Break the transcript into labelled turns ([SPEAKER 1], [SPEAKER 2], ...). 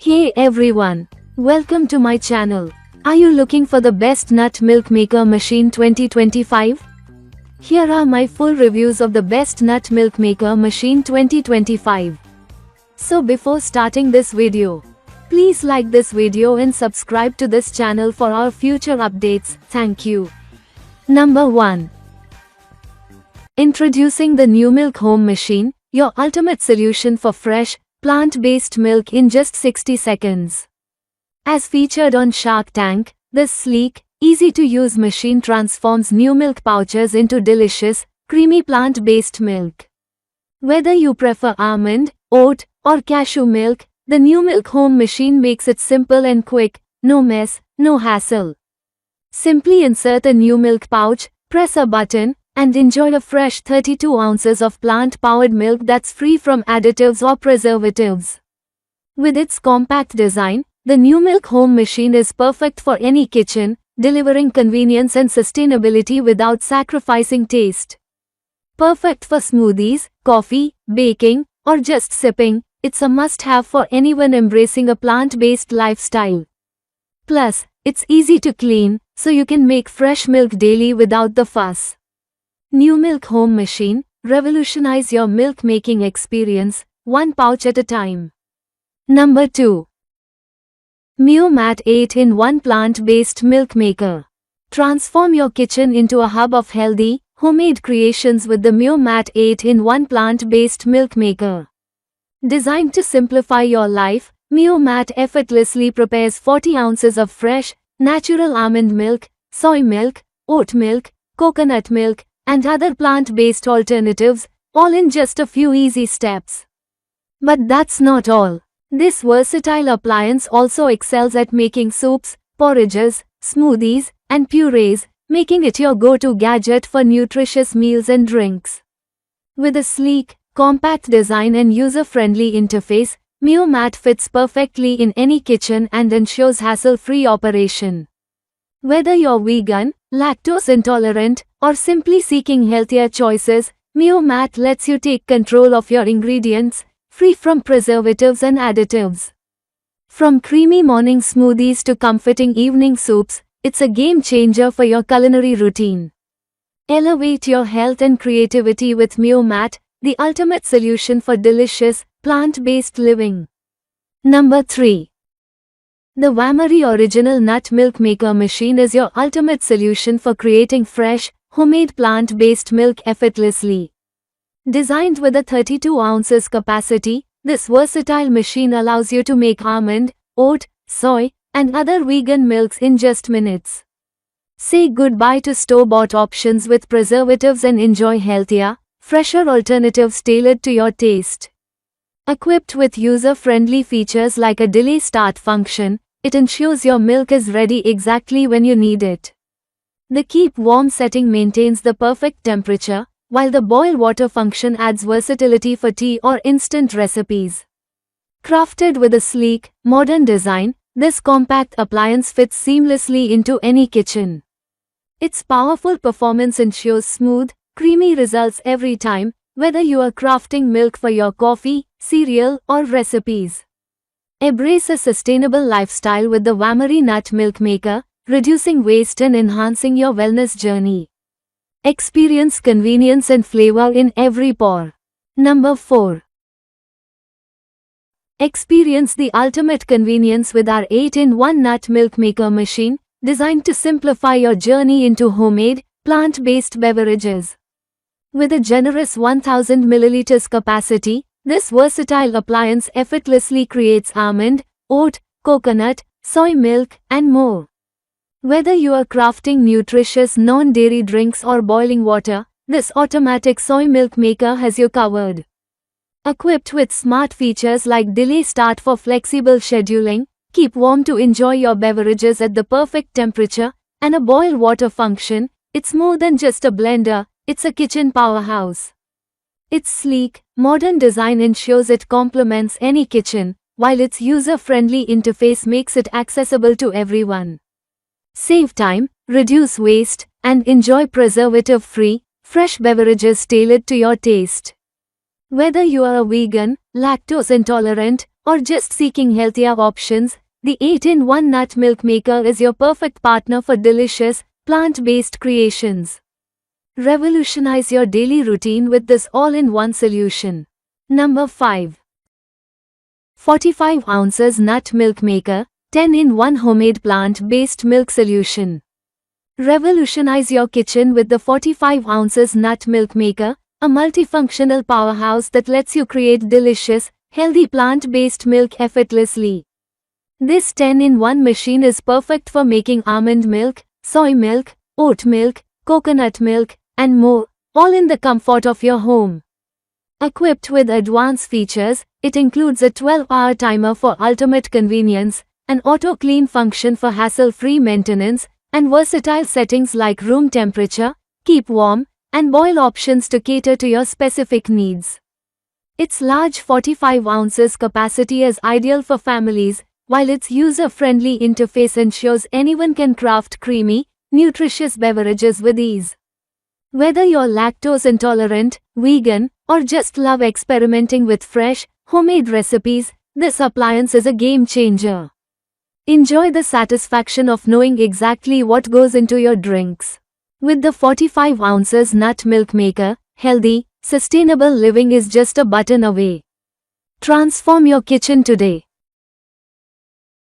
[SPEAKER 1] Hey everyone, welcome to my channel. Are you looking for the best nut milk maker machine 2025? Here are my full reviews of the best nut milk maker machine 2025. So before starting this video, please like this video and subscribe to this channel for our future updates. Thank you. Number 1. Introducing the Numilk Home Machine, your ultimate solution for fresh, plant-based milk in just 60 seconds. As featured on Shark Tank, this sleek, easy-to-use machine transforms Numilk pouches into delicious, creamy plant-based milk. Whether you prefer almond, oat, or cashew milk, the Numilk Home Machine makes it simple and quick, no mess, no hassle. Simply insert a Numilk pouch, press a button, and enjoy a fresh 32 ounces of plant-powered milk that's free from additives or preservatives. With its compact design, the Numilk Home Machine is perfect for any kitchen, delivering convenience and sustainability without sacrificing taste. Perfect for smoothies, coffee, baking, or just sipping, it's a must-have for anyone embracing a plant-based lifestyle. Plus, it's easy to clean, so you can make fresh milk daily without the fuss. Numilk Home Machine, revolutionize your milk making experience, one pouch at a time. Number 2. Meomat 8-in-1 Plant-Based Milk Maker. Transform your kitchen into a hub of healthy, homemade creations with the Meomat 8-in-1 Plant-Based Milk Maker. Designed to simplify your life, Meomat effortlessly prepares 40 ounces of fresh, natural almond milk, soy milk, oat milk, coconut milk, and other plant-based alternatives, all in just a few easy steps. But that's not all. This versatile appliance also excels at making soups, porridges, smoothies, and purees, making it your go-to gadget for nutritious meals and drinks. With a sleek, compact design and user-friendly interface, Meomat fits perfectly in any kitchen and ensures hassle-free operation. Whether you're vegan, lactose intolerant, or simply seeking healthier choices, Meomat lets you take control of your ingredients, free from preservatives and additives. From creamy morning smoothies to comforting evening soups, it's a game changer for your culinary routine. Elevate your health and creativity with Meomat, the ultimate solution for delicious, plant-based living. Number 3. The Wamary Original Nut Milk Maker Machine is your ultimate solution for creating fresh, homemade plant-based milk effortlessly. Designed with a 32 ounces capacity, this versatile machine allows you to make almond, oat, soy, and other vegan milks in just minutes. Say goodbye to store-bought options with preservatives and enjoy healthier, fresher alternatives tailored to your taste. Equipped with user-friendly features like a delay start function, it ensures your milk is ready exactly when you need it. The keep warm setting maintains the perfect temperature, while the boil water function adds versatility for tea or instant recipes. Crafted with a sleek, modern design, this compact appliance fits seamlessly into any kitchen. Its powerful performance ensures smooth, creamy results every time, whether you are crafting milk for your coffee, cereal, or recipes. Embrace a sustainable lifestyle with the Wamary Nut Milk Maker, reducing waste and enhancing your wellness journey. Experience convenience and flavor in every pour. Number 4. Experience the ultimate convenience with our 8-in-1 Nut Milk Maker machine, designed to simplify your journey into homemade, plant-based beverages. With a generous 1000 milliliters capacity, this versatile appliance effortlessly creates almond, oat, coconut, soy milk, and more. Whether you are crafting nutritious non-dairy drinks or boiling water, this automatic soy milk maker has you covered. Equipped with smart features like delay start for flexible scheduling, keep warm to enjoy your beverages at the perfect temperature, and a boil water function, it's more than just a blender, it's a kitchen powerhouse. Its sleek, modern design ensures it complements any kitchen, while its user-friendly interface makes it accessible to everyone. Save time, reduce waste, and enjoy preservative-free, fresh beverages tailored to your taste. Whether you are a vegan, lactose intolerant, or just seeking healthier options, the 8-in-1 Nut Milk Maker is your perfect partner for delicious, plant-based creations. Revolutionize your daily routine with this all-in-one solution. Number 5. 45 ounces Nut Milk Maker, 10-in-1 homemade plant-based milk solution. Revolutionize your kitchen with the 45 ounces Nut Milk Maker, a multifunctional powerhouse that lets you create delicious, healthy plant-based milk effortlessly. This 10-in-1 machine is perfect for making almond milk, soy milk, oat milk, coconut milk, and more, all in the comfort of your home. Equipped with advanced features, it includes a 12-hour timer for ultimate convenience, an auto-clean function for hassle-free maintenance, and versatile settings like room temperature, keep warm, and boil options to cater to your specific needs. Its large 45 ounces capacity is ideal for families, while its user-friendly interface ensures anyone can craft creamy, nutritious beverages with ease. Whether you're lactose intolerant, vegan, or just love experimenting with fresh, homemade recipes, this appliance is a game changer. Enjoy the satisfaction of knowing exactly what goes into your drinks. With the 45 ounces Nut Milk Maker, healthy, sustainable living is just a button away. Transform your kitchen today.